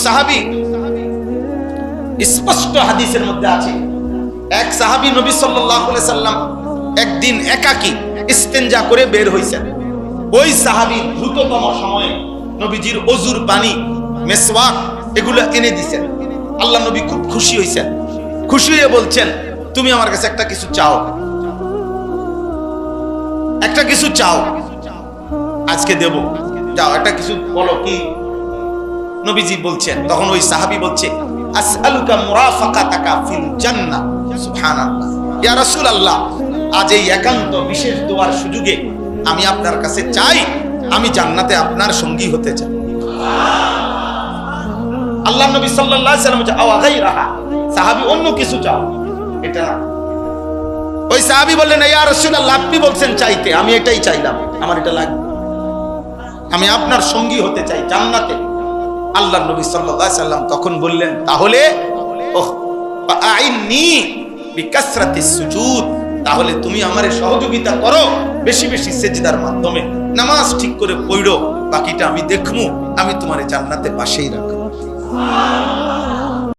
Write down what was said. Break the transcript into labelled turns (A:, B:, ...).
A: সাহাবী স্পষ্ট হাদিসের মধ্যে আছে, এক সাহাবী নবী সাল্লাল্লাহু আলাইহি সাল্লাম একদিন একাকী ইস্তেনজা করে বের হইছেন। ওই সাহাবী দ্রুততম সময়ে নবীজির ওযুর পানি, মেসওয়াক এগুলো এনে দিয়েছেন। আল্লাহ নবী খুব খুশি হইছেন। খুশি হয়ে বলছেন, তুমি আমার কাছে একটা কিছু চাও, একটা কিছু চাও, আজকে দেব, যাও একটা কিছু বলো কি। নবীজি বলছেন, তখন ওই সাহাবী বলছে, আসআলুকা মুরাফাকাতাকা ফিল জান্নাহ। সুবহানাল্লাহ, ইয়া রাসূলুল্লাহ, আজ এই একান্ত বিশেষ দোয়ার সুযোগে আমি আপনার কাছে চাই, আমি জান্নাতে আপনার সঙ্গী হতে চাই। আল্লাহ নবী সাল্লাল্লাহু আলাইহি ওয়াসাল্লাম বলছে, আও গায়রাহা, সাহাবী অন্য কিছু চাও, এটা না। ওই সাহাবী বললেন, ইয়া রাসূলুল্লাহ, আপনি বলছেন চাইতে, আমি এটাই চাইলাম, আমার এটা লাগবে, আমি আপনার সঙ্গী হতে চাই জান্নাতে। আল্লাহ নবী সাল্লাল্লাহু আলাইহি ওয়াসাল্লাম তখন বললেন, তাহলে আইন্নি বিকাসরাতিস সুজুদ, তাহলে তুমি আমারে সহযোগিতা করো বেশি বেশি সেজদার মাধ্যমে, নামাজ ঠিক করে পড়ো, বাকিটা আমি দেখমু, আমি তোমারে জান্নাতে পাশেই রাখবো।